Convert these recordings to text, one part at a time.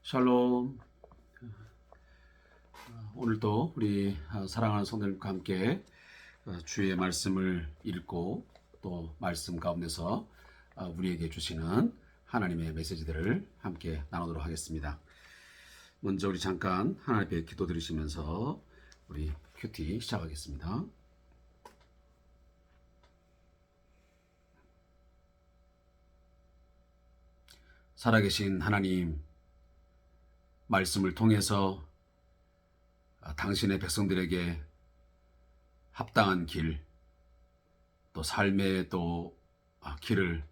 샬롬. 오늘도 우리 사랑하는 성도님과 함께 주의 말씀을 읽고 또 말씀 가운데서 우리에게 주시는 하나님의 메시지들을 함께 나누도록 하겠습니다. 먼저 우리 잠깐 하나님 앞에 기도 드리시면서 우리 큐티 시작하겠습니다. 살아계신 하나님, 말씀을 통해서 당신의 백성들에게 합당한 길, 또 삶의 또 길을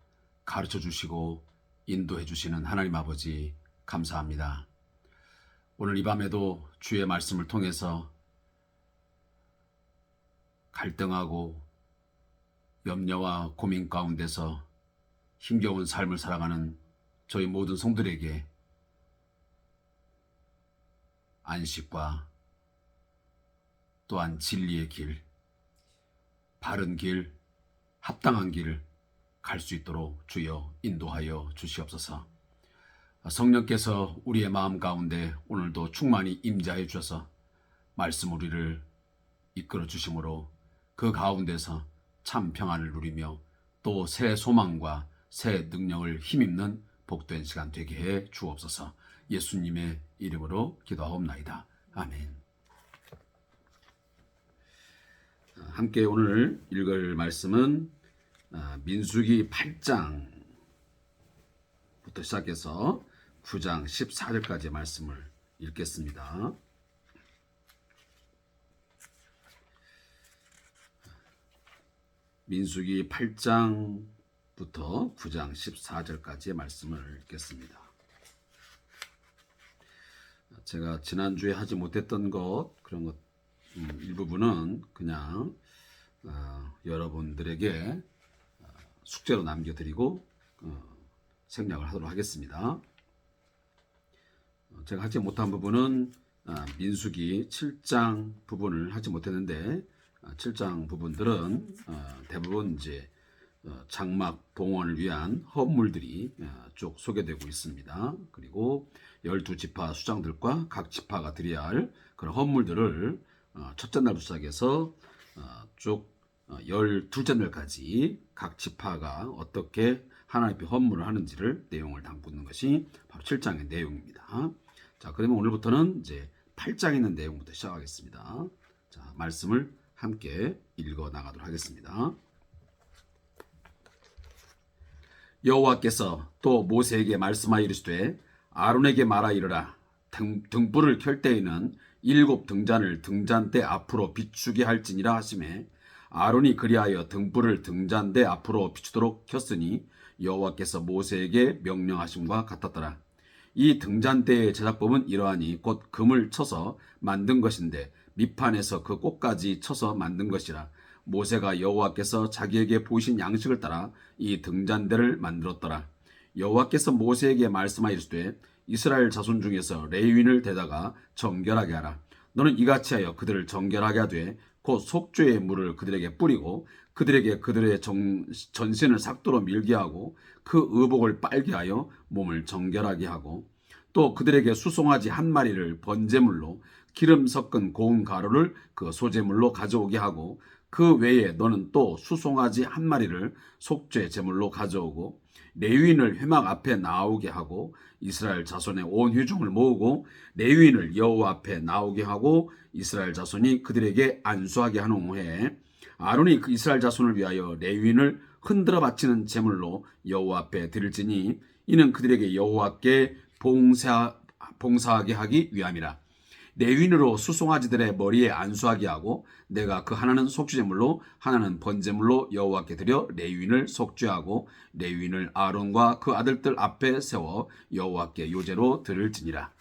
가르쳐 주시고 인도해 주시는 하나님 아버지 감사합니다. 오늘 이 밤에도 주의 말씀을 통해서 갈등하고 염려와 고민 가운데서 힘겨운 삶을 살아가는 저희 모든 성도들에게 안식과 또한 진리의 길, 바른 길, 합당한 길을 갈 수 있도록 주여 인도하여 주시옵소서. 성령께서 우리의 마음 가운데 오늘도 충만히 임재하여 주셔서 말씀 우리를 이끌어 주심으로 그 가운데서 참 평안을 누리며 또 새 소망과 새 능력을 힘입는 복된 시간 되게 해 주옵소서. 예수님의 이름으로 기도하옵나이다. 아멘. 함께 오늘 읽을 말씀은 민수기 8장부터 시작해서 9장 14절까지의 말씀을 읽겠습니다. 민수기 8장부터 9장 14절까지의 말씀을 읽겠습니다. 제가 지난주에 하지 못했던 그런 것 일부분은 그냥 여러분들에게 숙제로 남겨드리고 생략을 하도록 하겠습니다. 제가 하지 못한 부분은 민수기 7장 부분을 하지 못했는데 7장 부분들은 대부분 이제 장막 봉헌을 위한 헌물들이 쭉 소개되고 있습니다. 그리고 12지파 수장들과 각 지파가 드려야 할 그런 헌물들을 첫째 날부터 시작해서 쭉 12째 날까지 각 지파가 어떻게 하나님 앞에 헌물을 하는지를 내용을 담고 것이 바로 7장의 내용입니다. 자, 그러면 오늘부터는 이제 8장에 있는 내용부터 시작하겠습니다. 자, 말씀을 함께 읽어 나가도록 하겠습니다. 여호와께서 또 모세에게 말씀하여 이르시되 아론에게 말하 이르라. 등불을 켤 때에는 7 등잔을 등잔대 앞으로 비추게 할지니라 하시매 아론이 그리하여 등불을 등잔대 앞으로 비추도록 켰으니 여호와께서 모세에게 명령하심과 같았더라. 이 등잔대의 제작법은 이러하니 곧 금을 쳐서 만든 것인데 밑판에서 그 꼭까지 쳐서 만든 것이라. 모세가 여호와께서 자기에게 보이신 양식을 따라 이 등잔대를 만들었더라. 여호와께서 모세에게 말씀하시되 이스라엘 자손 중에서 레위인을 데다가 정결하게 하라. 너는 이같이 하여 그들을 정결하게 하되 곧 속죄의 물을 그들에게 뿌리고 그들에게 그들의 전신을 삭도로 밀게 하고 그 의복을 빨게 하여 몸을 정결하게 하고 또 그들에게 수송아지 한 마리를 번제물로 기름 섞은 고운 가루를 그 소제물로 가져오게 하고 그 외에 너는 또 수송아지 한 마리를 속죄 제물로 가져오고 레위인을 회막 앞에 나오게 하고 이스라엘 자손의 온 회중을 모으고 레위인을 여호와 앞에 나오게 하고 이스라엘 자손이 그들에게 안수하게 한 후에 아론이 그 이스라엘 자손을 위하여 레위인을 흔들어 바치는 제물로 여호와 앞에 드릴지니 이는 그들에게 여호와께 봉사하게 하기 위함이라. 레위인으로 수송아지들의 머리에 안수하게 하고 내가 그 하나는 속죄제물로 하나는 번제물로 여호와께 드려 레위인을 속죄하고 레위인을 아론과 그 아들들 앞에 세워 여호와께 요제로 드릴지니라.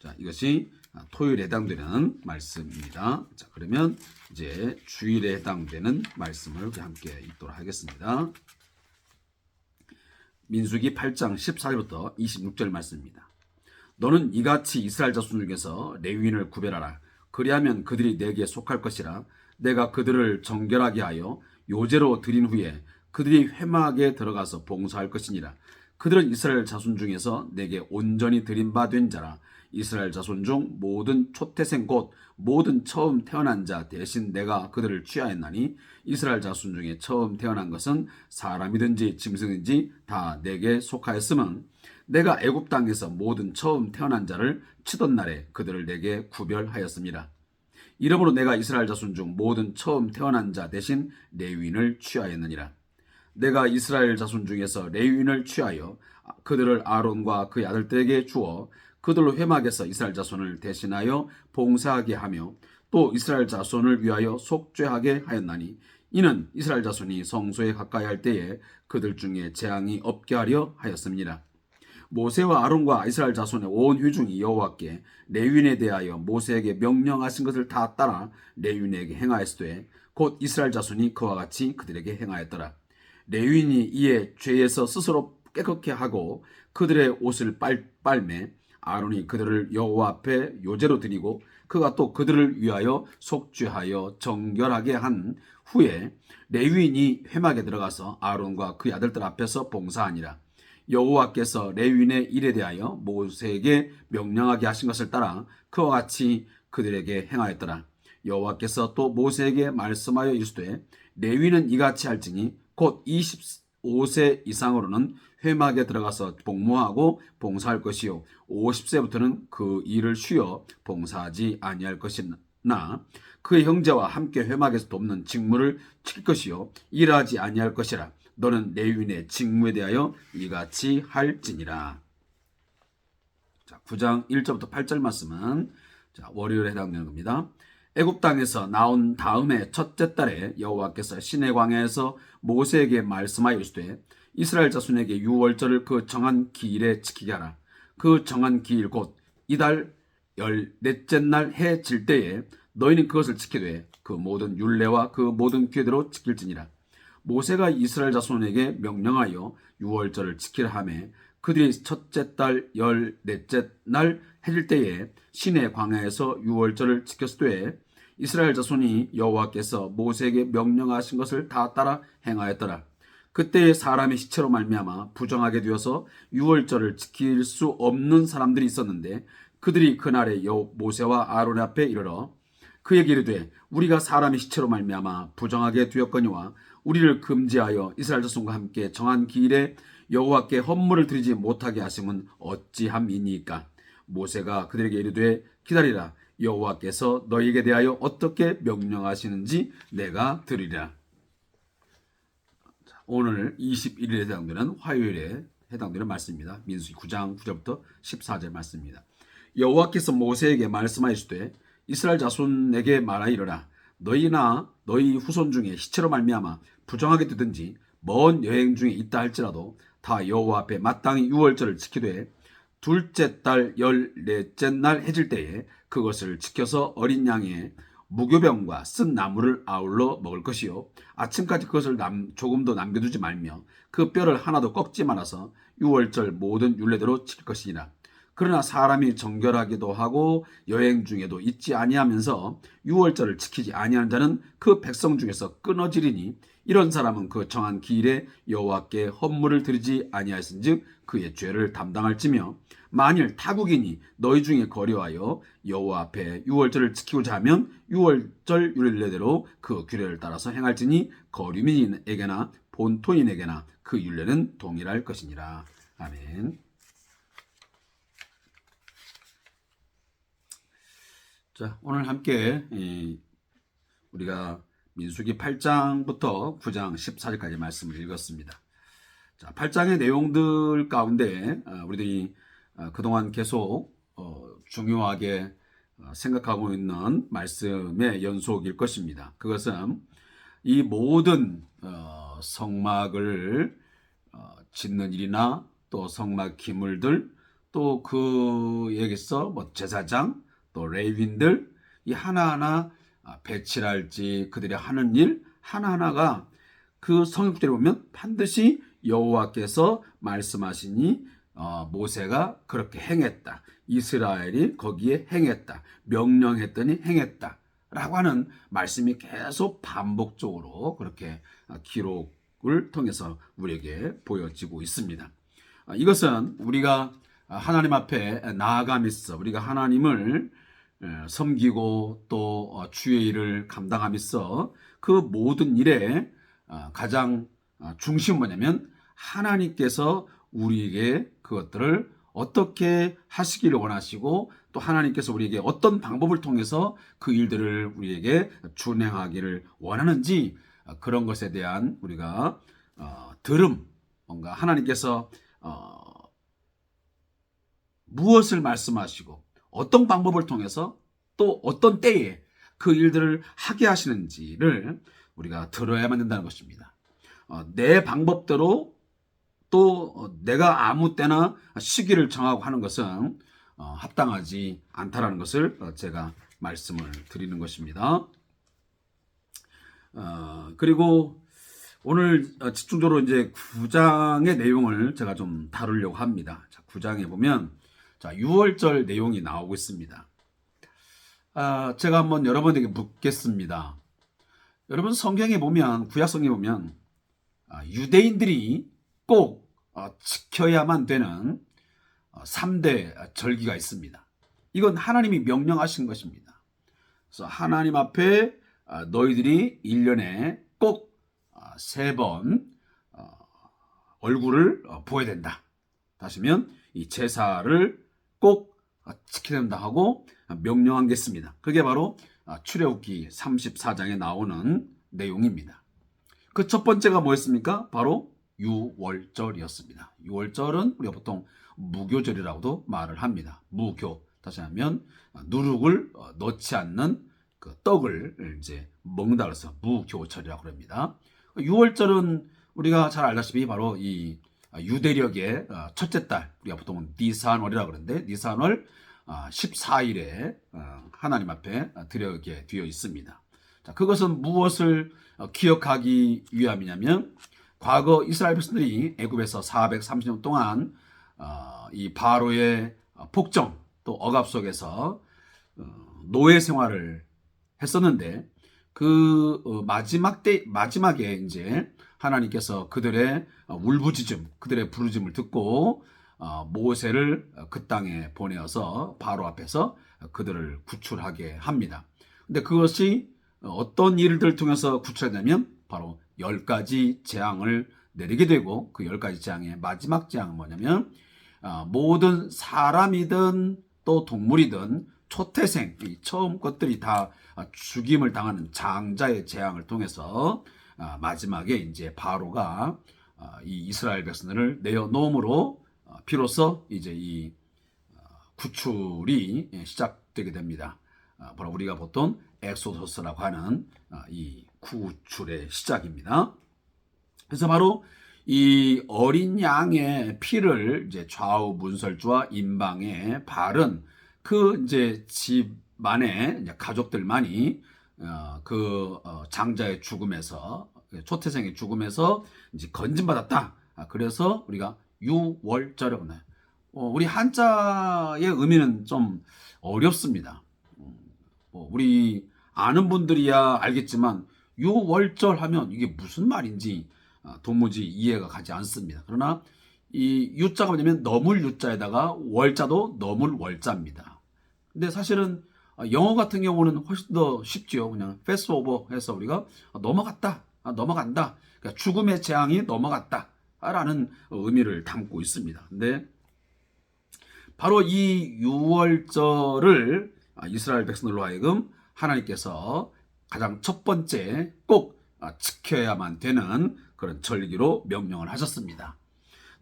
자, 이것이 토요일에 해당되는 말씀입니다. 자, 그러면 이제 주일에 해당되는 말씀을 함께 읽도록 하겠습니다. 민수기 8장 14절부터 26절 말씀입니다. 너는 이같이 이스라엘 자손 중에서 레위인을 구별하라. 그리하면 그들이 내게 속할 것이라. 내가 그들을 정결하게 하여 요제로 드린 후에 그들이 회막에 들어가서 봉사할 것이니라. 그들은 이스라엘 자손 중에서 내게 온전히 드린 바 된 자라. 이스라엘 자손 중 모든 초태생 곧 모든 처음 태어난 자 대신 내가 그들을 취하였나니 이스라엘 자손 중에 처음 태어난 것은 사람이든지 짐승이든지 다 내게 속하였음은 내가 애굽 땅에서 모든 처음 태어난 자를 치던 날에 그들을 내게 구별하였습니다. 이러므로 내가 이스라엘 자손 중 모든 처음 태어난 자 대신 레위인을 취하였느니라. 내가 이스라엘 자손 중에서 레위인을 취하여 그들을 아론과 그의 아들들에게 주어 그들로 회막에서 이스라엘 자손을 대신하여 봉사하게 하며 또 이스라엘 자손을 위하여 속죄하게 하였나니 이는 이스라엘 자손이 성소에 가까이 할 때에 그들 중에 재앙이 없게 하려 하였습니다. 모세와 아론과 이스라엘 자손의 온 회중이 여호와께 레위인에 대하여 모세에게 명령하신 것을 다 따라 레위인에게 행하였으되 곧 이스라엘 자손이 그와 같이 그들에게 행하였더라. 레위인이 이에 죄에서 스스로 깨끗게 하고 그들의 옷을 빨매 아론이 그들을 여호와 앞에 요제로 드리고 그가 또 그들을 위하여 속죄하여 정결하게 한 후에 레위인이 회막에 들어가서 아론과 그의 아들들 앞에서 봉사하니라. 여호와께서 레위인의 일에 대하여 모세에게 명령하게 하신 것을 따라 그와 같이 그들에게 행하였더라. 여호와께서 또 모세에게 말씀하여 이르시되 레위인은 이같이 할지니 곧 25세 이상으로는 회막에 들어가서 복무하고 봉사할 것이요 50세부터는 그 일을 쉬어 봉사하지 아니할 것이나 그의 형제와 함께 회막에서 돕는 직무를 지킬 것이요 일하지 아니할 것이라. 너는 레위인의 직무에 대하여 이같이 할지니라. 자, 9장 1절부터 8절 말씀은 월요일에 해당되는 겁니다. 애굽 땅에서 나온 다음에 첫째 달에 여호와께서 시내 광야에서 모세에게 말씀하여 이르시되 이스라엘 자손에게 유월절을 그 정한 기일에 지키게 하라. 그 정한 기일 곧 이달 14째 날 해 질 때에 너희는 그것을 지키되 그 모든 율례와 그 모든 규례대로 지킬지니라. 모세가 이스라엘 자손에게 명령하여 유월절을 지키라 하매 그들이 첫째 달 14째 날 해질 때에 시내 광야에서 유월절을 지켰으되 이스라엘 자손이 여호와께서 모세에게 명령하신 것을 다 따라 행하였더라. 그때에 사람의 시체로 말미암아 부정하게 되어서 유월절을 지킬 수 없는 사람들이 있었는데 그들이 그날에 모세와 아론 앞에 이르러 그에게 이르되 우리가 사람의 시체로 말미암아 부정하게 되었거니와 우리를 금지하여 이스라엘 자손과 함께 정한 기일에 여호와께 헌물을 드리지 못하게 하심은 어찌함이니까. 모세가 그들에게 이르되 기다리라. 여호와께서 너희에게 대하여 어떻게 명령하시는지 내가 들으리라. 오늘 21일에 해당되는 화요일에 해당되는 말씀입니다. 민수기 9장 9절부터 14절 말씀입니다. 여호와께서 모세에게 말씀하시되 이스라엘 자손에게 말하이르라. 너희나 너희 후손 중에 시체로 말미암아 부정하게 되든지 먼 여행 중에 있다 할지라도 다 여호와 앞에 마땅히 유월절을 지키되 둘째 달 14째 날 해질 때에 그것을 지켜서 어린 양의 무교병과 쓴 나물을 아울러 먹을 것이요 아침까지 그것을 조금도 남겨두지 말며 그 뼈를 하나도 꺾지 말아서 유월절 모든 율례대로 지킬 것이니라. 그러나 사람이 정결하기도 하고 여행 중에도 잊지 아니하면서 유월절을 지키지 아니하는 자는 그 백성 중에서 끊어지리니 이런 사람은 그 정한 기일에 여호와께 헌물을 드리지 아니하였은즉 그의 죄를 담당할지며 만일 타국인이 너희 중에 거류하여 여호와 앞에 유월절을 지키고자 하면 유월절 율례대로 그 규례를 따라서 행할지니 거류민에게나 본토인에게나 그 율례는 동일할 것이니라. 아멘. 자, 오늘 함께 우리가 민수기 8장부터 9장 14절까지 말씀을 읽었습니다. 자, 8장의 내용들 가운데 우리들이 그동안 계속 중요하게 생각하고 있는 말씀의 연속일 것입니다. 그것은 이 모든 성막을 짓는 일이나 또 성막 기물들 또 그에게서 제사장 또 레위인들 이 하나하나 배칠할지 그들이 하는 일 하나하나가 그 성경대로 보면 반드시 여호와께서 말씀하시니 모세가 그렇게 행했다. 이스라엘이 거기에 행했다. 명령했더니 행했다. 라고 하는 말씀이 계속 반복적으로 그렇게 기록을 통해서 우리에게 보여지고 있습니다. 이것은 우리가 하나님 앞에 나아가면서 우리가 하나님을 섬기고 또 주의 일을 감당하면서 그 모든 일에 가장 중심은 뭐냐면 하나님께서 우리에게 그것들을 어떻게 하시기를 원하시고 또 하나님께서 우리에게 어떤 방법을 통해서 그 일들을 우리에게 준행하기를 원하는지 그런 것에 대한 우리가 들음, 뭔가 하나님께서 무엇을 말씀하시고 어떤 방법을 통해서 또 어떤 때에 그 일들을 하게 하시는지를 우리가 들어야만 된다는 것입니다. 내 방법대로 또 내가 아무 때나 시기를 정하고 하는 것은 합당하지 않다라는 것을 제가 말씀을 드리는 것입니다. 그리고 오늘 집중적으로 이제 9장의 내용을 제가 좀 다루려고 합니다. 자, 9장에 보면 자, 6월절 내용이 나오고 있습니다. 제가 한번 여러분에게 묻겠습니다. 여러분 성경에 보면 구약 성경에 보면 유대인들이 꼭 지켜야만 되는 3대 절기가 있습니다. 이건 하나님이 명령하신 것입니다. 그래서 하나님 앞에 너희들이 1년에 꼭 3번 얼굴을 보여야 된다. 다시면 이 제사를 꼭 지켜야 된다 하고 명령한 게 있습니다. 그게 바로 출애굽기 34장에 나오는 내용입니다. 그 첫 번째가 뭐였습니까? 바로 유월절이었습니다. 유월절은 우리가 보통 무교절이라고도 말을 합니다. 무교, 다시 하면 누룩을 넣지 않는 그 떡을 이제 먹는다 그래서 무교절이라고 합니다. 유월절은 우리가 잘 알다시피 바로 이 유대력의 첫째 달, 우리가 보통 니산월이라고 그러는데 니산월 14일에 하나님 앞에 드려게 되어 있습니다. 자, 그것은 무엇을 기억하기 위함이냐면 과거 이스라엘 백성들이 애굽에서 430년 동안 이 바로의 복종 또 억압 속에서 노예 생활을 했었는데 그 마지막에 이제 하나님께서 그들의 울부짖음, 그들의 부르짖음을 듣고 모세를 그 땅에 보내어서 바로 앞에서 그들을 구출하게 합니다. 근데 그것이 어떤 일들을 통해서 구출하냐면 바로 10가지 재앙을 내리게 되고 그 10가지 재앙의 마지막 재앙은 뭐냐면 모든 사람이든 또 동물이든 초태생, 처음 것들이 다 죽임을 당하는 장자의 재앙을 통해서 마지막에 이제 바로가 이 이스라엘 백성들을 내어놓음으로 비로소 이제 이 구출이 시작되게 됩니다. 바로 우리가 보통 엑소더스라고 하는 이 구출의 시작입니다. 그래서 바로 이 어린 양의 피를 이제 좌우 문설주와 임방에 바른 그 이제 집안의 이제 가족들만이 장자의 죽음에서 초태생의 죽음에서 이제 건진받았다. 그래서 우리가 유월절이라고 해요. 우리 한자의 의미는 좀 어렵습니다. 우리 아는 분들이야 알겠지만 유월절 하면 이게 무슨 말인지 도무지 이해가 가지 않습니다. 그러나 이 유자가 뭐냐면 넘을 유자에다가 월자도 넘을 월자입니다. 근데 사실은 영어 같은 경우는 훨씬 더 쉽죠. 그냥 패스 오버 해서 우리가 넘어갔다, 넘어간다. 그러니까 죽음의 재앙이 넘어갔다 라는 의미를 담고 있습니다. 근데 바로 이 유월절을 이스라엘 백성들로 하여금 하나님께서 가장 첫 번째 꼭 지켜야만 되는 그런 절기로 명령을 하셨습니다.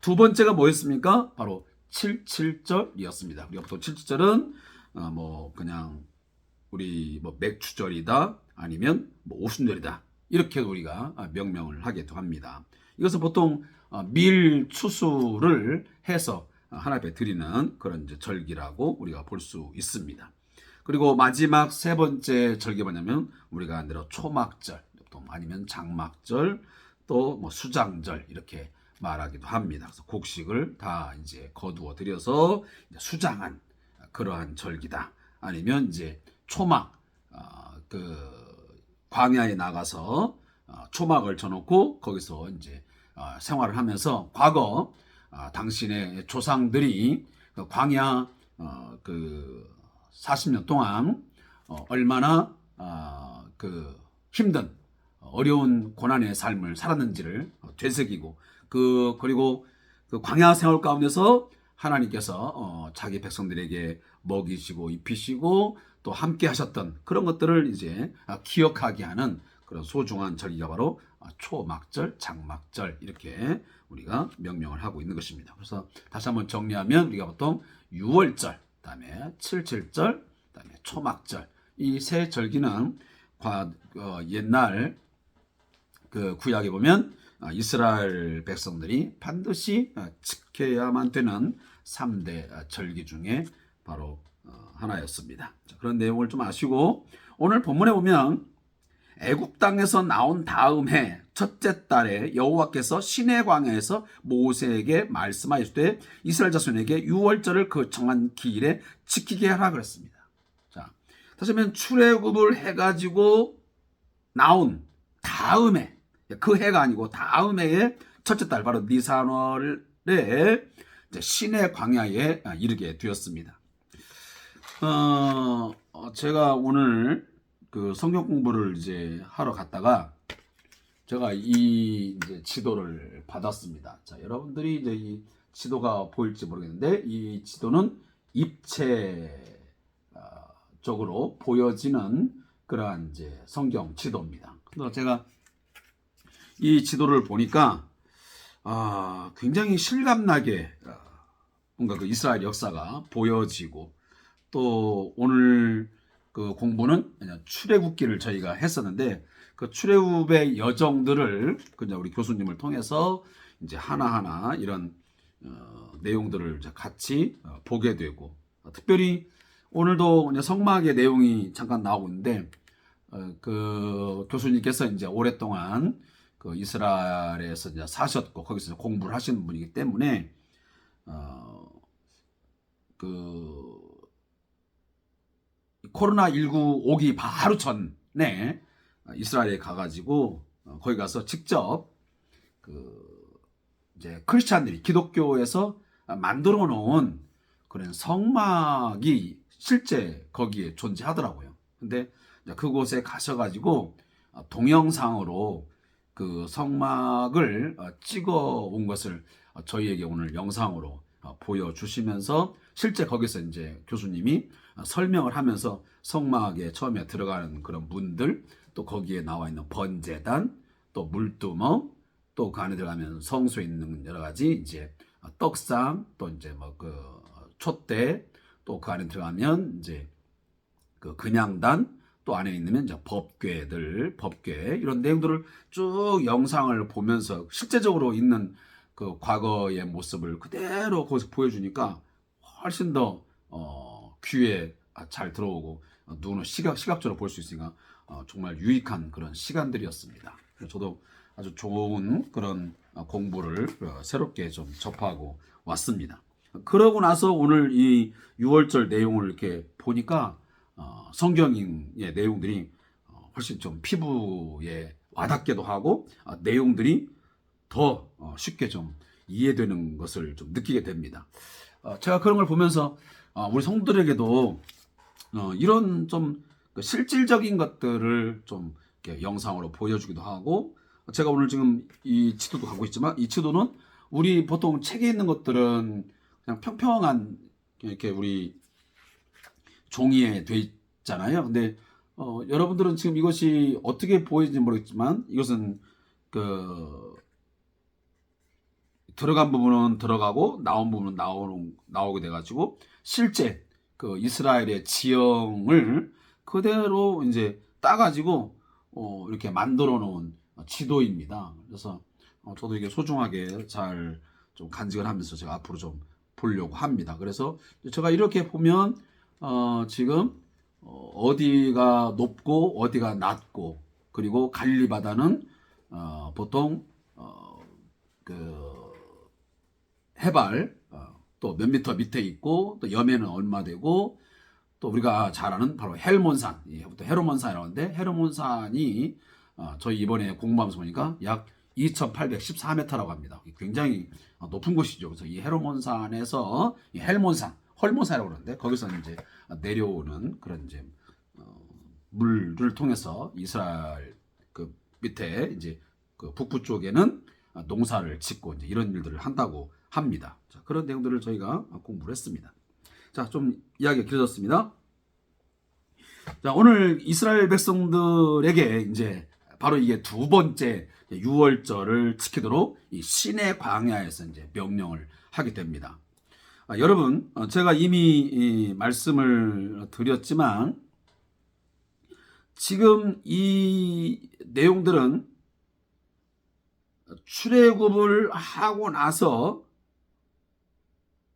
두 번째가 뭐였습니까? 바로 77절이었습니다. 우리가 보통 77절은 뭐 그냥 우리 뭐 맥주절이다 아니면 뭐 오순절이다 이렇게 우리가 명명을 하기도 합니다. 이것은 보통 밀 추수를 해서 하나님 앞에 드리는 그런 이제 절기라고 우리가 볼 수 있습니다. 그리고 마지막 세 번째 절기 뭐냐면 우리가 한 대로 초막절 또 아니면 장막절 또 뭐 수장절 이렇게 말하기도 합니다. 그래서 곡식을 다 이제 거두어 들여서 수장한 그러한 절기다. 아니면 이제 초막 그 광야에 나가서 초막을 쳐놓고 거기서 이제 생활을 하면서 과거 당신의 조상들이 그 광야 그 40년 동안 얼마나 그 힘든 어려운 고난의 삶을 살았는지를 되새기고 그리고 그 광야 생활 가운데서 하나님께서 자기 백성들에게 먹이시고 입히시고 또 함께 하셨던 그런 것들을 이제 기억하게 하는 그런 소중한 절기가 바로 초막절, 장막절 이렇게 우리가 명명을 하고 있는 것입니다. 그래서 다시 한번 정리하면 우리가 보통 6월절, 그다음에 77절, 그다음에 초막절 이 세 절기는 옛날 그 구약에 보면 이스라엘 백성들이 반드시 지켜야만 되는 3대 절기 중에 바로 하나였습니다. 그런 내용을 좀 아시고 오늘 본문에 보면 애굽 땅에서 나온 다음 해 첫째 달에 여호와께서 시내 광야에서 모세에게 말씀하셨되 이스라엘 자손에게 6월절을 그 정한 기일에 지키게 하라 그랬습니다. 자, 다시 한번 출애굽을 해가지고 나온 다음에 그 해가 아니고 다음 해의 첫째 달 바로 니산월에 시내 광야에 이르게 되었습니다. 제가 오늘 그 성경 공부를 이제 하러 갔다가 제가 이 이제 지도를 받았습니다. 자, 여러분들이 이제 이 지도가 보일지 모르겠는데 이 지도는 입체적으로 보여지는 그러한 이제 성경 지도입니다. 그래서 제가 이 지도를 보니까 굉장히 실감나게 뭔가 그 이스라엘 역사가 보여지고 또 오늘 그 공부는 출애굽기를 저희가 했었는데 그 출애굽의 여정들을 그냥 우리 교수님을 통해서 이제 하나하나 이런 내용들을 같이 보게 되고 특별히 오늘도 이제 성막의 내용이 잠깐 나오고 있는데 그 교수님께서 이제 오랫동안 그 이스라엘에서 이제 사셨고 거기서 공부를 하시는 분이기 때문에 그 코로나19 오기 바로 전에 이스라엘에 가가지고 거기 가서 직접 그 이제 크리스찬들이 기독교에서 만들어 놓은 그런 성막이 실제 거기에 존재하더라고요. 근데 그곳에 가셔가지고 동영상으로 그 성막을 찍어 온 것을 저희에게 오늘 영상으로 보여주시면서 실제 거기서 이제 교수님이 설명을 하면서 성막에 처음에 들어가는 그런 문들 또 거기에 나와 있는 번제단 또 물두멍 또 그 안에 들어가면 성소에 있는 여러 가지 이제 떡상 또 이제 뭐 그 촛대 또 그 안에 들어가면 이제 그 그냥단 또 안에 있는 이제 법궤 이런 내용들을 쭉 영상을 보면서 실제적으로 있는 그 과거의 모습을 그대로 거기서 보여주니까 훨씬 더 귀에 잘 들어오고 눈으로 시각적으로 볼 수 있으니까 정말 유익한 그런 시간들이었습니다. 저도 아주 좋은 그런 공부를 새롭게 좀 접하고 왔습니다. 그러고 나서 오늘 이 6월절 내용을 이렇게 보니까 성경의 내용들이 훨씬 좀 피부에 와닿기도 하고 내용들이 더 쉽게 좀 이해되는 것을 좀 느끼게 됩니다. 제가 그런 걸 보면서 우리 성도들에게도 이런 좀 실질적인 것들을 좀 이렇게 영상으로 보여주기도 하고 제가 오늘 지금 이 지도도 갖고 있지만 이 지도는 우리 보통 책에 있는 것들은 그냥 평평한 이렇게 우리 종이에 돼 있잖아요. 근데 여러분들은 지금 이것이 어떻게 보이는지 모르겠지만 이것은 그 들어간 부분은 들어가고 나온 부분은 나오게 돼가지고 실제 그 이스라엘의 지형을 그대로 이제 따가지고 이렇게 만들어 놓은 지도입니다. 그래서 저도 이게 소중하게 잘 좀 간직을 하면서 제가 앞으로 좀 보려고 합니다. 그래서 제가 이렇게 보면 지금 어디가 높고 어디가 낮고 그리고 갈릴리 바다는 보통 그 해발 또 몇 미터 밑에 있고 또 염해는 얼마 되고 또 우리가 잘 아는 바로 헬몬산, 헤르몬산이라고 하는데 헤르몬산이 저희 이번에 공부하면서 보니까 약 2814m라고 합니다. 굉장히 높은 곳이죠. 그래서 이 헤르몬산에서 이 헐몬산이라고 그러는데 거기서 이제 내려오는 그런 이제 물을 통해서 이스라엘 그 밑에 이제 그 북부 쪽에는 농사를 짓고 이제 이런 일들을 한다고 합니다. 자, 그런 내용들을 저희가 공부를 했습니다. 자, 좀 이야기가 길어졌습니다. 자, 오늘 이스라엘 백성들에게 이제 바로 이게 두 번째 유월절을 지키도록 이 시내 광야에서 이제 명령을 하게 됩니다. 여러분, 제가 이미 말씀을 드렸지만 지금 이 내용들은 출애굽을 하고 나서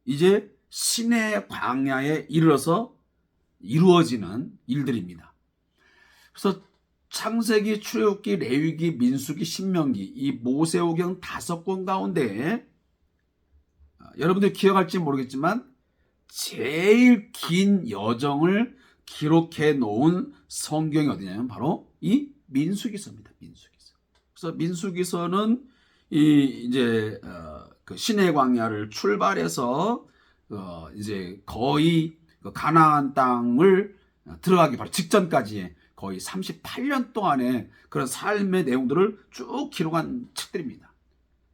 이제 시내 광야에 이르러서 이루어지는 일들입니다. 그래서 창세기, 출애굽기, 레위기, 민수기, 신명기 이 모세오경 5권 가운데 여러분들 기억할지 모르겠지만 제일 긴 여정을 기록해 놓은 성경이 어디냐면 바로 이 민수기서입니다. 민수기서. 그래서 민수기서는 이제 그 시내 광야를 출발해서 이제 거의 가나안 땅을 들어가기 바로 직전까지의 거의 38년 동안의 그런 삶의 내용들을 쭉 기록한 책들입니다.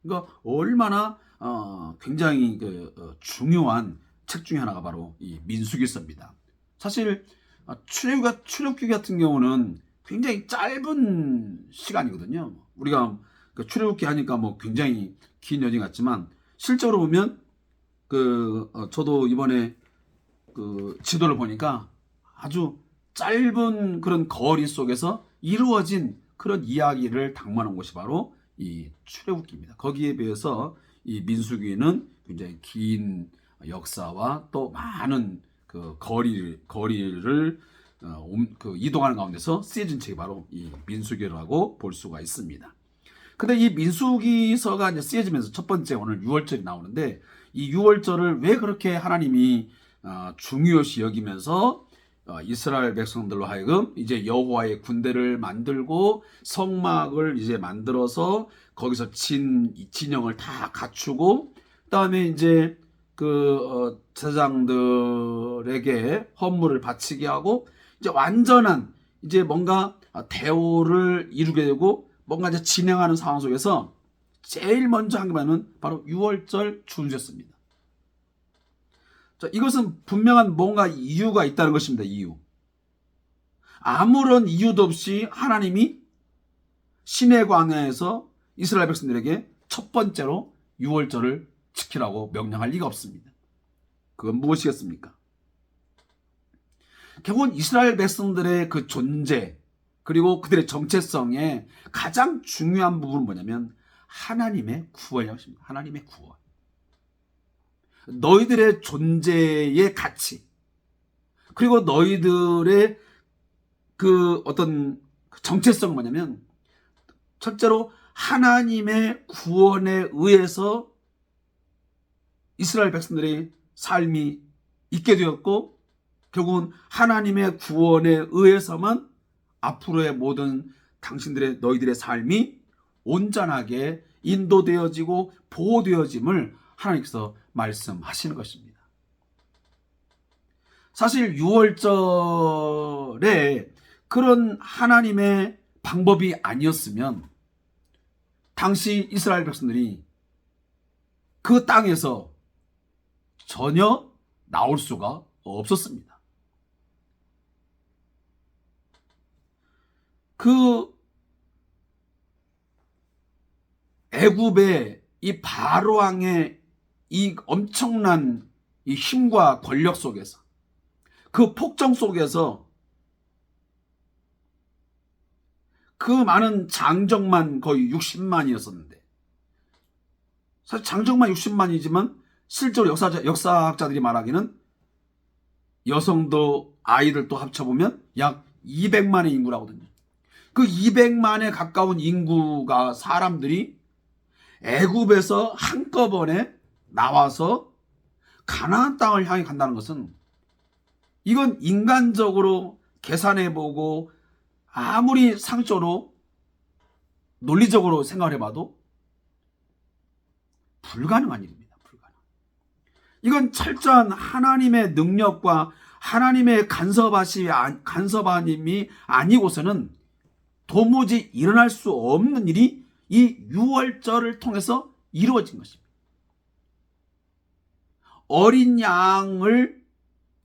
그러니까 얼마나 굉장히 중요한 책 중에 하나가 바로 이 민수기서입니다. 사실 출애굽기 같은 경우는 굉장히 짧은 시간이거든요. 우리가 출애굽기 하니까 뭐 굉장히 긴 여정 같지만 실제로 보면 저도 이번에 지도를 보니까 아주 짧은 그런 거리 속에서 이루어진 그런 이야기를 담아놓은 것이 바로 이 출애굽기입니다. 거기에 비해서 이 민수기는 굉장히 긴 역사와 또 많은 그 거리를 이동하는 가운데서 쓰여진 책이 바로 이 민수기라고 볼 수가 있습니다. 근데 이 민수기서가 이제 쓰여지면서 첫 번째 오늘 유월절이 나오는데 이 유월절을 왜 그렇게 하나님이 중요시 여기면서 이스라엘 백성들로 하여금 이제 여호와의 군대를 만들고 성막을 이제 만들어서 거기서 진영을 다 갖추고 그다음에 이제 제사장들에게 헌물을 바치게 하고 이제 완전한 이제 뭔가 대오를 이루게 되고 뭔가 이제 진행하는 상황 속에서 제일 먼저 한 게 뭐냐면 바로 유월절 준수였습니다. 자, 이것은 분명한 뭔가 이유가 있다는 것입니다. 이유. 아무런 이유도 없이 하나님이 시내 광야에서 이스라엘 백성들에게 첫 번째로 유월절을 지키라고 명령할 리가 없습니다. 그건 무엇이겠습니까? 결국은 이스라엘 백성들의 그 존재 그리고 그들의 정체성의 가장 중요한 부분은 뭐냐면 하나님의 구원이었습니다. 하나님의 구원. 너희들의 존재의 가치 그리고 너희들의 그 어떤 정체성은 뭐냐면 첫째로 하나님의 구원에 의해서 이스라엘 백성들의 삶이 있게 되었고 결국은 하나님의 구원에 의해서만 앞으로의 모든 너희들의 삶이 온전하게 인도되어지고 보호되어짐을 하나님께서 말씀하시는 것입니다. 사실 유월절에 그런 하나님의 방법이 아니었으면 당시 이스라엘 백성들이 그 땅에서 전혀 나올 수가 없었습니다. 그 애굽의 이 바로 왕의 이 엄청난 이 힘과 권력 속에서 그 폭정 속에서 그 많은 장정만 거의 60만이었었는데 사실 장정만 60만이지만 실제로 역사학자들이 말하기는 여성도 아이들도 합쳐보면 약 200만의 인구라거든요. 그 200만에 가까운 인구가 사람들이 애굽에서 한꺼번에 나와서 가나안 땅을 향해 간다는 것은 이건 인간적으로 계산해보고 아무리 상식적으로 논리적으로 생각을 해봐도 불가능한 일입니다. 불가능. 이건 철저한 하나님의 능력과 하나님의 간섭함이 아니고서는 도무지 일어날 수 없는 일이 이 유월절을 통해서 이루어진 것입니다. 어린 양을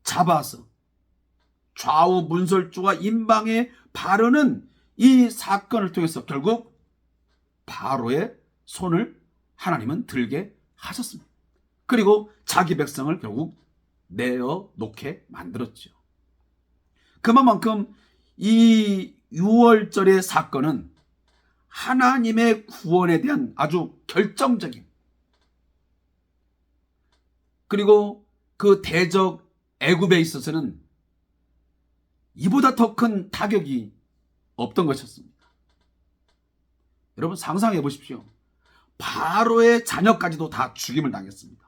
잡아서 좌우 문설주가 임방에 바르는 이 사건을 통해서 결국 바로의 손을 하나님은 들게 하셨습니다. 그리고 자기 백성을 결국 내어놓게 만들었죠. 그만큼 이 유월절의 사건은 하나님의 구원에 대한 아주 결정적인, 그리고 그 대적 애굽에 있어서는 이보다 더 큰 타격이 없던 것이었습니다. 여러분 상상해 보십시오. 바로의 자녀까지도 다 죽임을 당했습니다.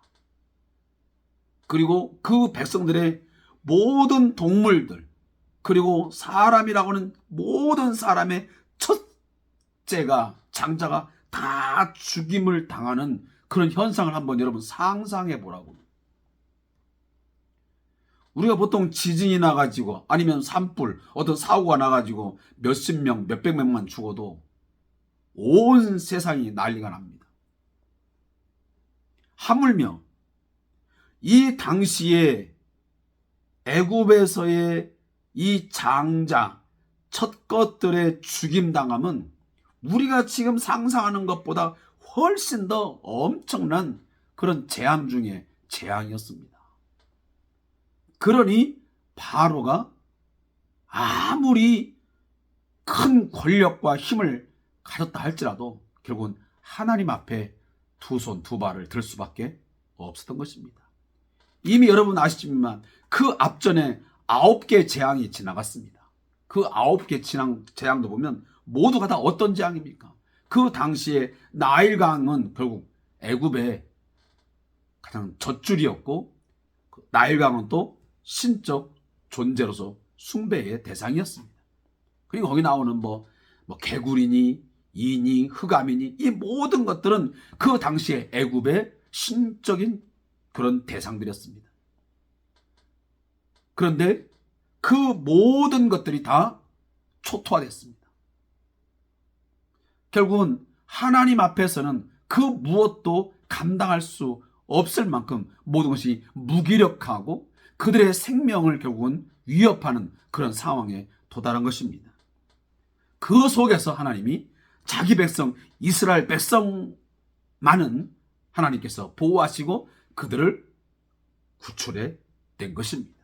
그리고 그 백성들의 모든 동물들, 그리고 사람이라고 하는 모든 사람의 첫째가, 장자가 다 죽임을 당하는 그런 현상을 한번 여러분 상상해 보라고. 우리가 보통 지진이 나가지고 아니면 산불, 어떤 사고가 나가지고 몇십 명, 몇백 명만 죽어도 온 세상이 난리가 납니다. 하물며 이 당시에 애굽에서의 이 장자, 첫 것들의 죽임당함은 우리가 지금 상상하는 것보다 훨씬 더 엄청난 그런 재앙 중에 재앙이었습니다. 그러니 바로가 아무리 큰 권력과 힘을 가졌다 할지라도 결국은 하나님 앞에 두 손 두 발을 들 수밖에 없었던 것입니다. 이미 여러분 아시지만 그 앞전에 9개 재앙이 지나갔습니다. 그 9개 재앙도 보면 모두가 다 어떤 재앙입니까? 그 당시에 나일강은 결국 애굽의 가장 젖줄이었고, 나일강은 또 신적 존재로서 숭배의 대상이었습니다. 그리고 거기 나오는 뭐 개구리니 이니 흑암이니 이 모든 것들은 그 당시에 애굽의 신적인 그런 대상들이었습니다. 그런데 그 모든 것들이 다 초토화됐습니다. 결국은 하나님 앞에서는 그 무엇도 감당할 수 없을 만큼 모든 것이 무기력하고 그들의 생명을 결국은 위협하는 그런 상황에 도달한 것입니다. 그 속에서 하나님이 자기 백성 이스라엘 백성만은 하나님께서 보호하시고 그들을 구출해 낸 것입니다.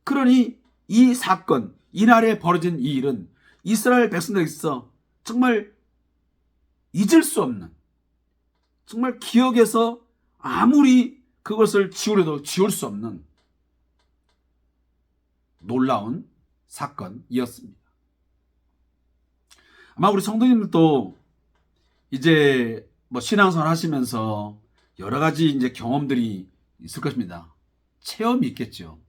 그러니 이 사건, 이날에 벌어진 이 일은 이스라엘 백성들에 있어 정말 잊을 수 없는, 정말 기억에서 아무리 그것을 지우려도 지울 수 없는 놀라운 사건이었습니다. 아마 우리 성도님들도 이제 신앙생활 하시면서 여러 가지 이제 경험들이 있을 것입니다. 체험이 있겠죠.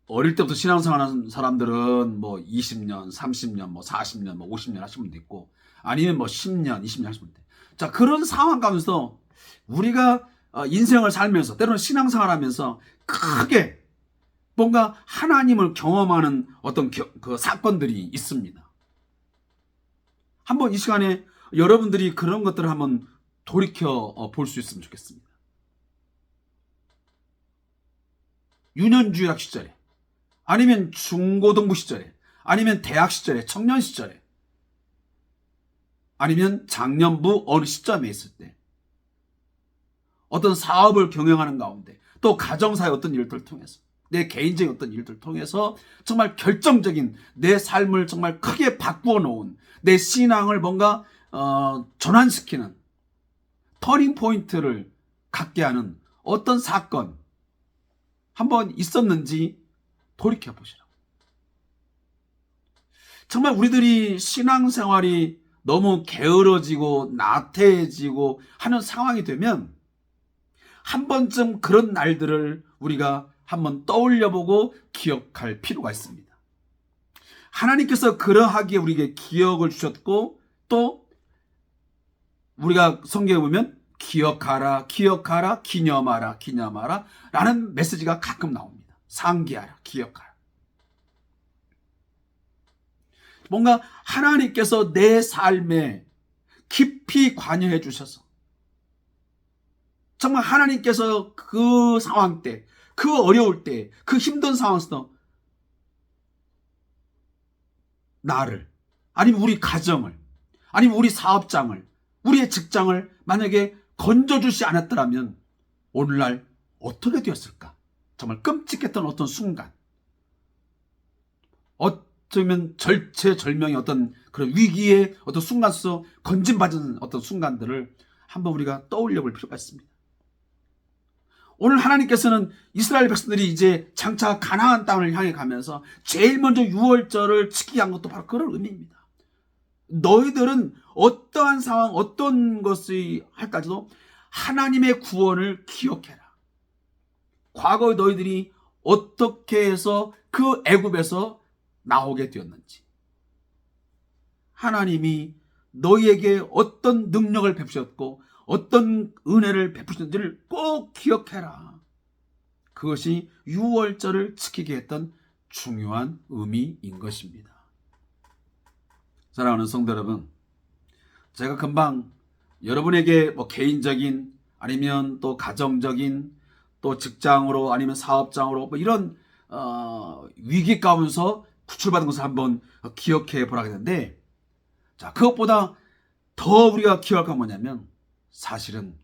어릴 때부터 신앙생활 하는 사람들은 20년, 30년, 40년, 50년 하신 분도 있고, 아니면 10년, 20년 하신 분도 있고. 자, 그런 상황 가운데서 우리가 인생을 살면서, 때로는 신앙생활 하면서 크게 뭔가 하나님을 경험하는 어떤 그 사건들이 있습니다. 한번 이 시간에 여러분들이 그런 것들을 한번 돌이켜 볼 수 있으면 좋겠습니다. 유년주일학 시절에, 아니면 중고등부 시절에, 아니면 대학 시절에, 청년 시절에, 아니면 장년부 어느 시점에 있을 때, 어떤 사업을 경영하는 가운데, 또 가정사의 어떤 일들을 통해서, 내 개인적인 어떤 일들을 통해서 정말 결정적인 내 삶을 정말 크게 바꾸어 놓은, 내 신앙을 뭔가 전환시키는 터닝 포인트를 갖게 하는 어떤 사건 한번 있었는지 돌이켜 보시라고. 정말 우리들이 신앙생활이 너무 게으러지고 나태해지고 하는 상황이 되면 한 번쯤 그런 날들을 우리가 한번 떠올려보고 기억할 필요가 있습니다. 하나님께서 그러하기에 우리에게 기억을 주셨고, 또 우리가 성경에 보면 기억하라, 기억하라, 기념하라, 기념하라 라는 메시지가 가끔 나옵니다. 상기하라, 기억하라. 뭔가 하나님께서 내 삶에 깊이 관여해 주셔서 정말 하나님께서 그 상황 때, 그 어려울 때, 그 힘든 상황에서 나를, 아니면 우리 가정을, 아니면 우리 사업장을, 우리의 직장을 만약에 건져주지 않았더라면 오늘날 어떻게 되었을까? 정말 끔찍했던 어떤 순간, 어쩌면 절체절명의 어떤 그런 위기의 어떤 순간 속 건진받은 어떤 순간들을 한번 우리가 떠올려 볼 필요가 있습니다. 오늘 하나님께서는 이스라엘 백성들이 이제 장차 가나안 땅을 향해 가면서 제일 먼저 유월절을 지키게 한 것도 바로 그런 의미입니다. 너희들은 어떠한 상황, 어떤 것이 할까지도 하나님의 구원을 기억해라. 과거에 너희들이 어떻게 해서 그 애굽에서 나오게 되었는지, 하나님이 너희에게 어떤 능력을 베푸셨고 어떤 은혜를 베푸셨는지를 꼭 기억해라. 그것이 유월절을 지키게 했던 중요한 의미인 것입니다. 사랑하는 성도 여러분, 제가 금방 여러분에게 뭐 개인적인, 아니면 또 가정적인, 또 직장으로, 아니면 사업장으로 뭐 이런 위기 가운데서 구출받은 것을 한번 기억해 보라고 했는데, 자, 그것보다 더 우리가 기억할 건 뭐냐면, 사실은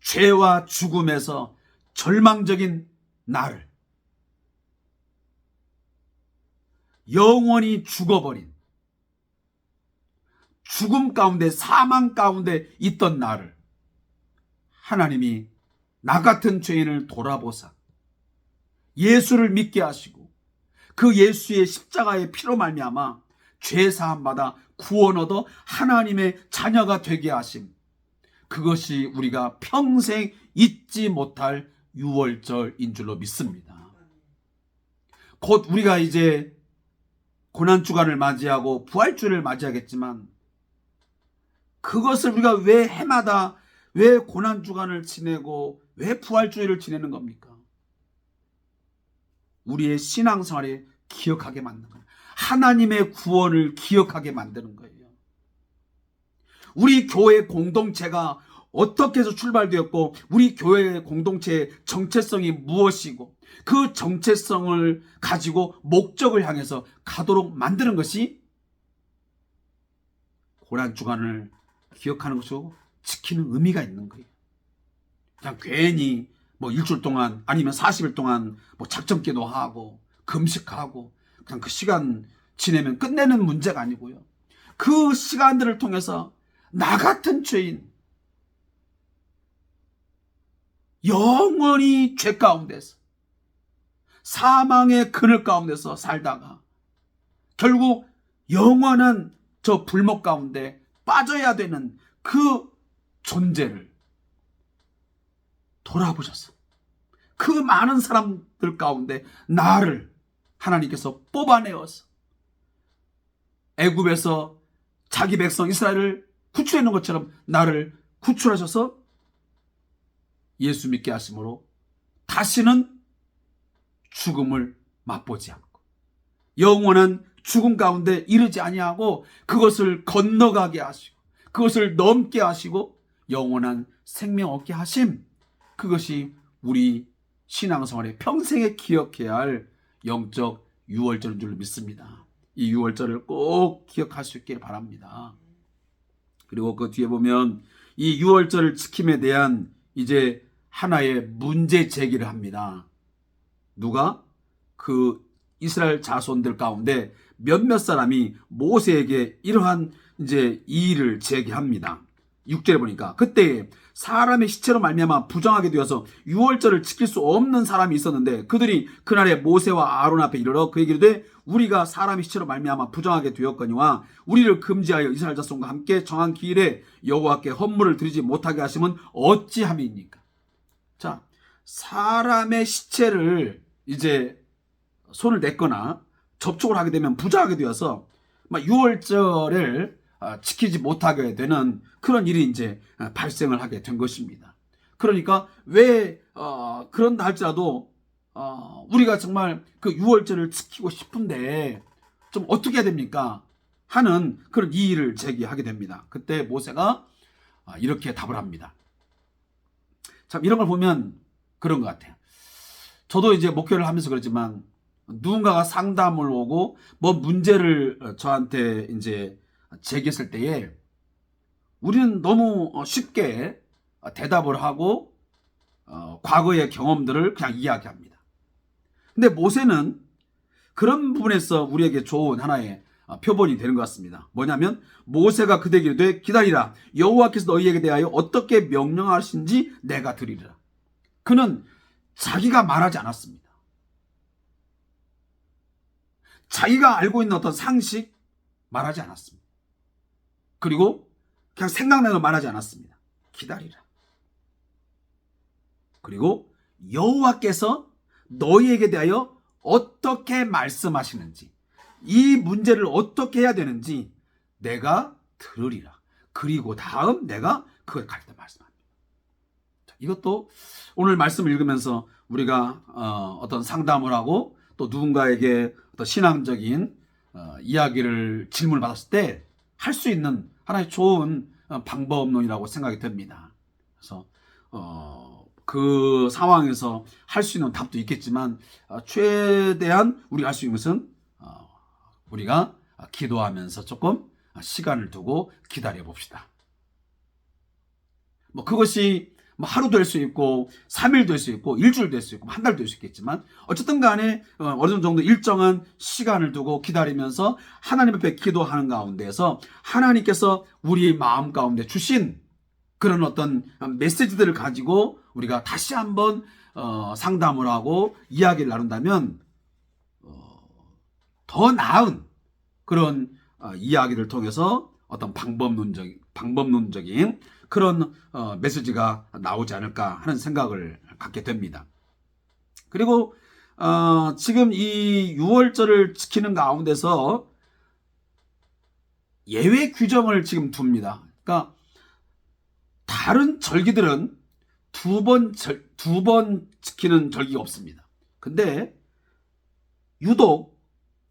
죄와 죽음에서 절망적인 나를, 영원히 죽어버린, 죽음 가운데, 사망 가운데 있던 나를 하나님이 나 같은 죄인을 돌아보사 예수를 믿게 하시고, 그 예수의 십자가의 피로 말미암아 죄 사함 받아 구원 얻어 하나님의 자녀가 되게 하심, 그것이 우리가 평생 잊지 못할 유월절인 줄로 믿습니다. 곧 우리가 이제 고난주간을 맞이하고 부활주를 맞이하겠지만, 그것을 우리가 왜 해마다, 왜 고난주간을 지내고 왜 부활주일을 지내는 겁니까? 우리의 신앙생활에 기억하게 만드는 거예요. 하나님의 구원을 기억하게 만드는 거예요. 우리 교회 공동체가 어떻게 해서 출발되었고, 우리 교회의 공동체의 정체성이 무엇이고, 그 정체성을 가지고 목적을 향해서 가도록 만드는 것이 고난주간을 기억하는 것이고 지키는 의미가 있는 거예요. 그냥 괜히 뭐 일주일 동안, 아니면 40일 동안 뭐 작정기도 하고 금식하고 그냥 그 시간 지내면 끝내는 문제가 아니고요. 그 시간들을 통해서 나 같은 죄인, 영원히 죄 가운데서, 사망의 그늘 가운데서 살다가 결국 영원한 저 불목 가운데 빠져야 되는 그 존재를 돌아보셔서 그 많은 사람들 가운데 나를 하나님께서 뽑아내어서 애굽에서 자기 백성 이스라엘을 구출해놓은 것처럼 나를 구출하셔서 예수 믿게 하심으로 다시는 죽음을 맛보지 않고 영원한 죽음 가운데 이르지 아니하고 그것을 건너가게 하시고 그것을 넘게 하시고 영원한 생명 얻게 하심, 그것이 우리 신앙생활에 평생에 기억해야 할 영적 유월절인 줄 믿습니다. 이 유월절을 꼭 기억할 수 있기를 바랍니다. 그리고 그 뒤에 보면 이 유월절을 지킴에 대한 이제 하나의 문제 제기를 합니다. 누가? 그 이스라엘 자손들 가운데 몇몇 사람이 모세에게 이러한 이제 이의를 제기합니다. 6절에 보니까 그때 사람의 시체로 말미암아 부정하게 되어서 유월절을 지킬 수 없는 사람이 있었는데 그들이 그날에 모세와 아론 앞에 이르러 그에게 이르되 우리가 사람의 시체로 말미암아 부정하게 되었거니와 우리를 금지하여 이스라엘 자손과 함께 정한 기일에 여호와께 헌물을 드리지 못하게 하심은 어찌함이니까. 자, 사람의 시체를 이제 손을 냈거나 접촉을 하게 되면 부자하게 되어서 막 유월절을 지키지 못하게 되는 그런 일이 이제 발생을 하게 된 것입니다. 그러니까 왜 그런다 할지라도 우리가 정말 그 유월절을 지키고 싶은데 좀 어떻게 해야 됩니까? 하는 그런 이의를 제기하게 됩니다. 그때 모세가 이렇게 답을 합니다. 참 이런 걸 보면 그런 것 같아요. 저도 이제 목회를 하면서 그렇지만 누군가가 상담을 오고 뭐 문제를 저한테 이제 제기했을 때에 우리는 너무 쉽게 대답을 하고 과거의 경험들을 그냥 이야기합니다. 근데 모세는 그런 부분에서 우리에게 좋은 하나의 표본이 되는 것 같습니다. 뭐냐면 모세가 그대에게 이르되 기다리라 여호와께서 너희에게 대하여 어떻게 명령하신지 내가 들으리라. 그는 자기가 말하지 않았습니다. 자기가 알고 있는 어떤 상식 말하지 않았습니다. 그리고 그냥 생각나는 걸 말하지 않았습니다. 기다리라. 그리고 여호와께서 너희에게 대하여 어떻게 말씀하시는지, 이 문제를 어떻게 해야 되는지 내가 들으리라. 그리고 다음 내가 그걸 가르쳐 말씀합니다. 이것도 오늘 말씀을 읽으면서 우리가 어떤 상담을 하고 또 누군가에게 어떤 신앙적인 이야기를 질문을 받았을 때 할 수 있는 하나의 좋은 방법론이라고 생각이 됩니다. 그래서 그 상황에서 할 수 있는 답도 있겠지만 최대한 우리가 할 수 있는 것은 우리가 기도하면서 조금 시간을 두고 기다려 봅시다. 뭐 그것이 하루 될 수 있고 3일 될 수 있고 일주일 될 수 있고 한 달 될 수 있겠지만 어쨌든 간에 어느 정도 일정한 시간을 두고 기다리면서 하나님 앞에 기도하는 가운데에서 하나님께서 우리 마음 가운데 주신 그런 어떤 메시지들을 가지고 우리가 다시 한번 상담을 하고 이야기를 나눈다면 더 나은 그런 이야기를 통해서 어떤 방법론적인 그런 메시지가 나오지 않을까 하는 생각을 갖게 됩니다. 그리고 지금 이 6월절을 지키는 가운데서 예외 규정을 지금 둡니다. 그러니까 다른 절기들은 두 번 지키는 절기가 없습니다. 근데 유독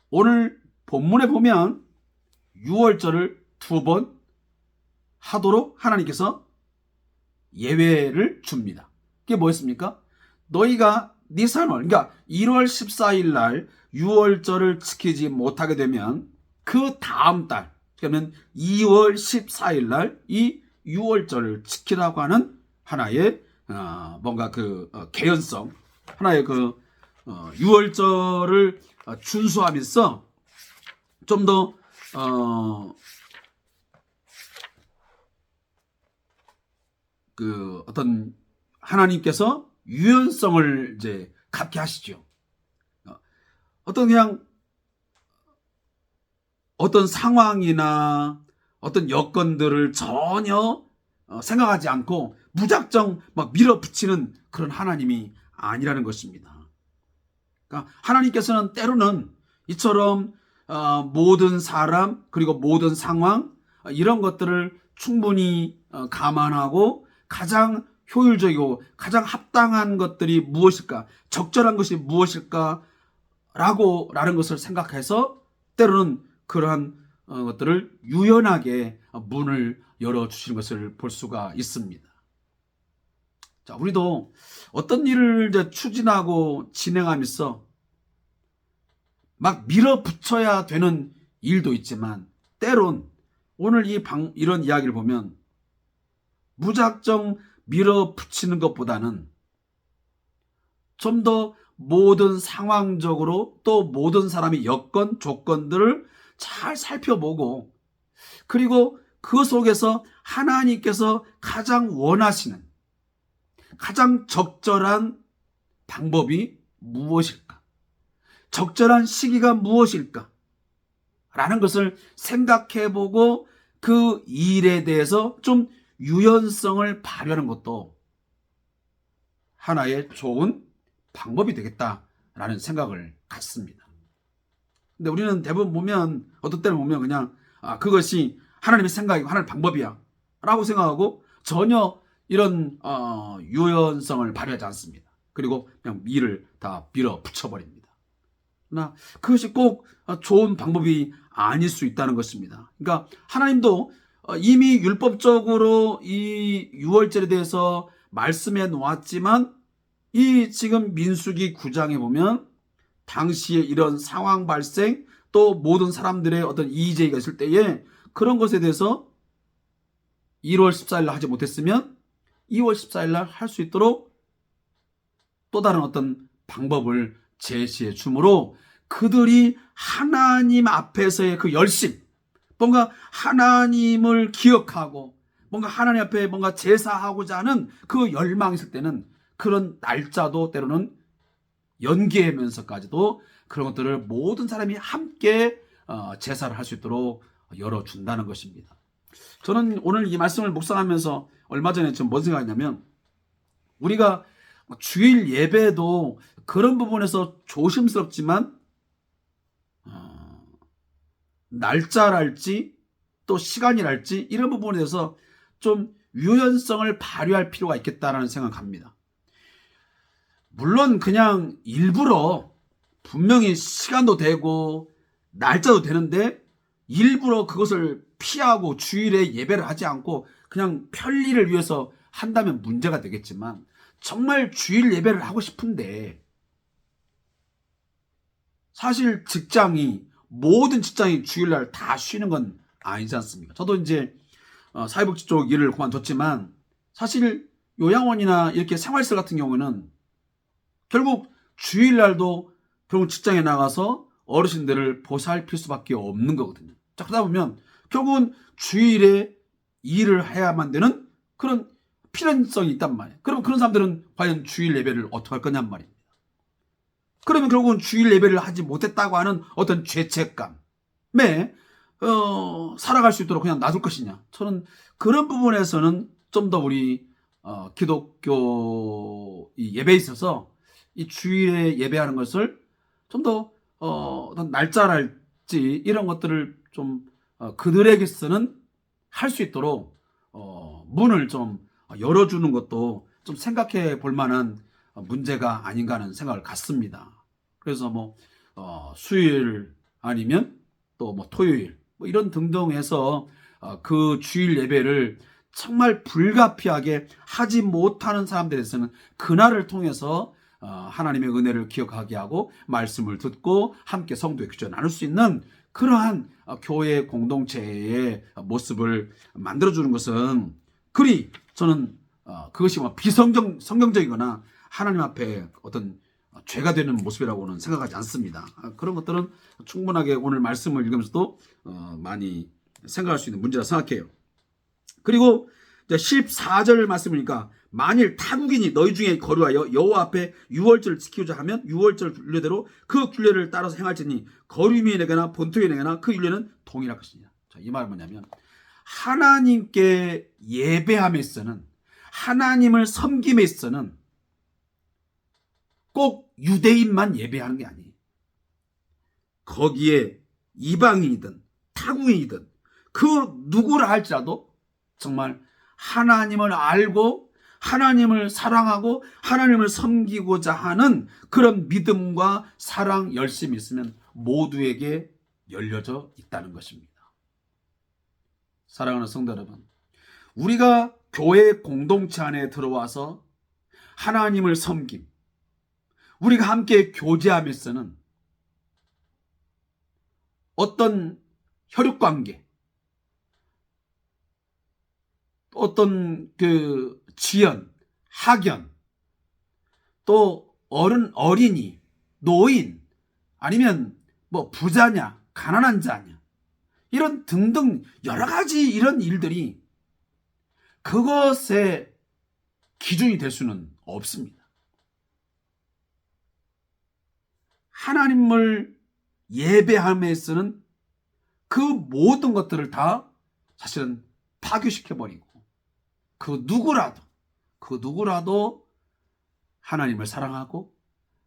오늘 본문에 보면 6월절을 2번 하도록 하나님께서 예외를 줍니다. 그게 뭐였습니까? 너희가 니산월, 그러니까 1월 14일 날 6월절을 지키지 못하게 되면 그 다음 달, 그러면 2월 14일 날 이 6월절을 지키라고 하는 하나의 뭔가 그 개연성, 하나의 그 6월절을 준수하면서 좀 더 그 어떤 하나님께서 유연성을 이제 갖게 하시죠. 어떤 그냥 어떤 상황이나 어떤 여건들을 전혀 생각하지 않고 무작정 막 밀어붙이는 그런 하나님이 아니라는 것입니다. 그러니까 하나님께서는 때로는 이처럼 모든 사람 그리고 모든 상황 이런 것들을 충분히 감안하고 가장 효율적이고 가장 합당한 것들이 무엇일까, 적절한 것이 무엇일까 라는 것을 생각해서 때로는 그러한 것들을 유연하게 문을 열어주시는 것을 볼 수가 있습니다. 자, 우리도 어떤 일을 이제 추진하고 진행하면서 막 밀어붙여야 되는 일도 있지만 때론 오늘 이런 이야기를 보면 무작정 밀어붙이는 것보다는 좀 더 모든 상황적으로 또 모든 사람의 여건, 조건들을 잘 살펴보고 그리고 그 속에서 하나님께서 가장 원하시는 가장 적절한 방법이 무엇일까? 적절한 시기가 무엇일까? 라는 것을 생각해보고 그 일에 대해서 좀 유연성을 발휘하는 것도 하나의 좋은 방법이 되겠다라는 생각을 갖습니다. 근데 우리는 대부분 보면 어떤 때는 보면 그냥 그것이 하나님의 생각이고 하나님의 방법이야 라고 생각하고 전혀 이런 유연성을 발휘하지 않습니다. 그리고 그냥 미를 다 밀어붙여버립니다. 그러나 그것이 꼭 좋은 방법이 아닐 수 있다는 것입니다. 그러니까 하나님도 이미 율법적으로 이 유월절에 대해서 말씀해 놓았지만 이 지금 민수기 9장에 보면 당시에 이런 상황 발생 또 모든 사람들의 어떤 이의제기가 있을 때에 그런 것에 대해서 1월 14일 날 하지 못했으면 2월 14일 날 할 수 있도록 또 다른 어떤 방법을 제시해 주므로 그들이 하나님 앞에서의 그 열심, 뭔가 하나님을 기억하고 뭔가 하나님 앞에 뭔가 제사하고자 하는 그 열망이 있을 때는 그런 날짜도 때로는 연기하면서까지도 그런 것들을 모든 사람이 함께 제사를 할 수 있도록 열어준다는 것입니다. 저는 오늘 이 말씀을 묵상하면서 얼마 전에 좀 뭔 생각했냐면 우리가 주일 예배도 그런 부분에서 조심스럽지만 날짜랄지 또 시간이랄지 이런 부분에 대해서 좀 유연성을 발휘할 필요가 있겠다라는 생각합니다. 물론 그냥 일부러 분명히 시간도 되고 날짜도 되는데 일부러 그것을 피하고 주일에 예배를 하지 않고 그냥 편리를 위해서 한다면 문제가 되겠지만 정말 주일 예배를 하고 싶은데 사실 모든 직장이 주일날 다 쉬는 건 아니지 않습니까? 저도 이제 사회복지 쪽 일을 그만뒀지만 사실 요양원이나 이렇게 생활시설 같은 경우는 결국 주일날도 결국 직장에 나가서 어르신들을 보살필 수밖에 없는 거거든요. 자, 그러다 보면 결국은 주일에 일을 해야만 되는 그런 필연성이 있단 말이에요. 그럼 그런 사람들은 과연 주일 예배를 어떻게 할 거냔 말입니다. 그러면 결국은 주일 예배를 하지 못했다고 하는 어떤 죄책감에 살아갈 수 있도록 그냥 놔둘 것이냐. 저는 그런 부분에서는 좀 더 우리 기독교 예배에 있어서 이 주일에 예배하는 것을 좀 더 어떤 날짜랄지 이런 것들을 좀 그들에게서는 할 수 있도록 문을 좀 열어주는 것도 좀 생각해 볼 만한 문제가 아닌가 하는 생각을 갖습니다. 그래서 수요일 아니면 또 토요일 이런 등등 해서 그 주일 예배를 정말 불가피하게 하지 못하는 사람들에서는 그날을 통해서 하나님의 은혜를 기억하게 하고 말씀을 듣고 함께 성도의 교제를 나눌 수 있는 그러한 교회 공동체의 모습을 만들어주는 것은 그리 저는 그것이 비성경적이거나 하나님 앞에 어떤 죄가 되는 모습이라고는 생각하지 않습니다. 그런 것들은 충분하게 오늘 말씀을 읽으면서도 많이 생각할 수 있는 문제라 생각해요. 그리고 14절 말씀이니까 만일 타국인이 너희 중에 거류하여 여호와 앞에 유월절을 지키고자 하면 유월절 율례대로 그 율례를 따라서 행할지니 거류민에게나 본토인에게나 그 율례는 동일할 것이냐. 자, 이 말은 뭐냐면 하나님께 예배함에 있어서는 하나님을 섬김에 있어서는 꼭 유대인만 예배하는 게 아니에요. 거기에 이방인이든 타국인이든 그 누구라 할지라도 정말 하나님을 알고 하나님을 사랑하고 하나님을 섬기고자 하는 그런 믿음과 사랑, 열심이 있으면 모두에게 열려져 있다는 것입니다. 사랑하는 성도 여러분, 우리가 교회 공동체 안에 들어와서 하나님을 섬김, 우리가 함께 교제하면서는 어떤 혈육관계, 어떤 그 지연, 학연, 또 어린이, 노인, 아니면 부자냐, 가난한 자냐, 이런 등등 여러 가지 이런 일들이 그것의 기준이 될 수는 없습니다. 하나님을 예배함에서는 그 모든 것들을 다 사실은 파괴시켜버리고 그 누구라도 하나님을 사랑하고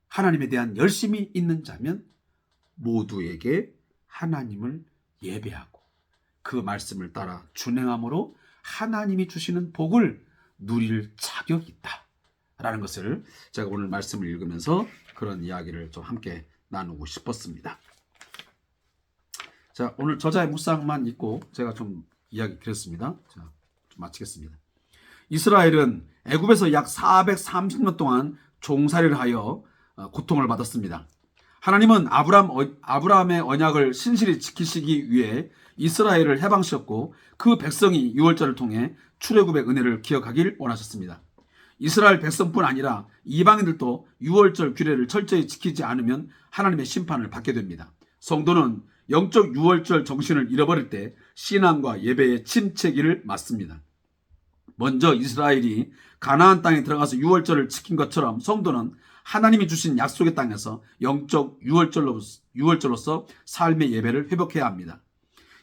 하나님에 대한 열심이 있는 자면 모두에게 하나님을 예배하고 그 말씀을 따라 준행함으로 하나님이 주시는 복을 누릴 자격이 있다 라는 것을 제가 오늘 말씀을 읽으면서 그런 이야기를 좀 함께 나누고 싶었습니다. 자, 오늘 저자의 묵상만 읽고 제가 좀 이야기 드렸습니다. 자, 좀 마치겠습니다. 이스라엘은 애굽에서 약 430년 동안 종살이를 하여 고통을 받았습니다. 하나님은 아브라함의 언약을 신실히 지키시기 위해 이스라엘을 해방시켰고 그 백성이 유월절을 통해 출애굽의 은혜를 기억하길 원하셨습니다. 이스라엘 백성뿐 아니라 이방인들도 유월절 규례를 철저히 지키지 않으면 하나님의 심판을 받게 됩니다. 성도는 영적 유월절 정신을 잃어버릴 때 신앙과 예배의 침체기를 맞습니다. 먼저 이스라엘이 가나안 땅에 들어가서 유월절을 지킨 것처럼 성도는 하나님이 주신 약속의 땅에서 영적 유월절로서 삶의 예배를 회복해야 합니다.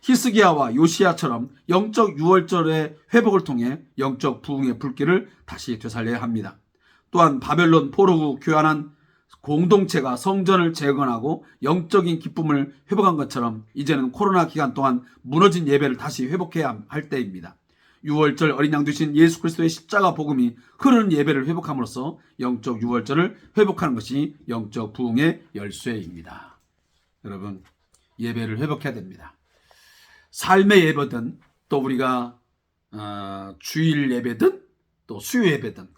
히스기야와 요시야처럼 영적 유월절의 회복을 통해 영적 부흥의 불길을 다시 되살려야 합니다. 또한 바벨론 포로 후 교환한 공동체가 성전을 재건하고 영적인 기쁨을 회복한 것처럼 이제는 코로나 기간 동안 무너진 예배를 다시 회복해야 할 때입니다. 유월절 어린 양 되신 예수 그리스도의 십자가 복음이 흐르는 예배를 회복함으로써 영적 유월절을 회복하는 것이 영적 부흥의 열쇠입니다. 여러분, 예배를 회복해야 됩니다. 삶의 예배든 또 우리가 주일 예배든 또 수요 예배든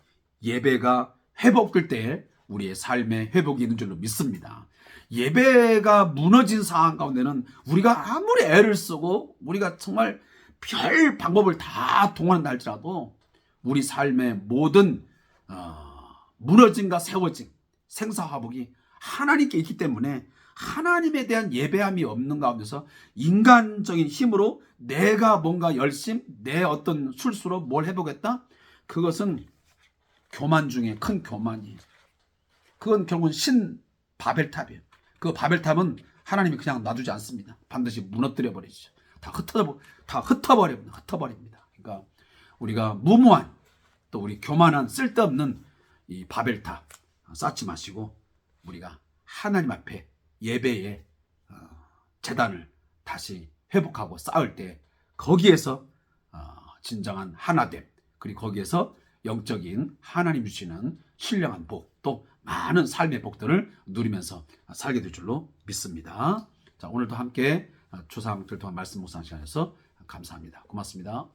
예배가 회복될 때 우리의 삶의 회복이 있는 줄로 믿습니다. 예배가 무너진 상황 가운데는 우리가 아무리 애를 쓰고 우리가 정말 별 방법을 다 동원한다 할지라도 우리 삶의 모든 무너짐과 세워짐, 생사화복이 하나님께 있기 때문에 하나님에 대한 예배함이 없는 가운데서 인간적인 힘으로 내가 뭔가 내 어떤 술수로 뭘 해보겠다? 그것은 교만 중에 큰 교만이에요. 그건 결국은 바벨탑이에요. 그 바벨탑은 하나님이 그냥 놔두지 않습니다. 반드시 무너뜨려 버리죠. 다 흩어버립니다. 그러니까 우리가 무모한 또 우리 교만한 쓸데없는 이 바벨탑 쌓지 마시고 우리가 하나님 앞에 예배의 제단을 다시 회복하고 쌓을 때 거기에서 진정한 하나됨 그리고 거기에서 영적인 하나님 주시는 신령한 복 또 많은 삶의 복들을 누리면서 살게 될 줄로 믿습니다. 자, 오늘도 함께 주상들 동안 말씀 묵상 시간에서 감사합니다. 고맙습니다.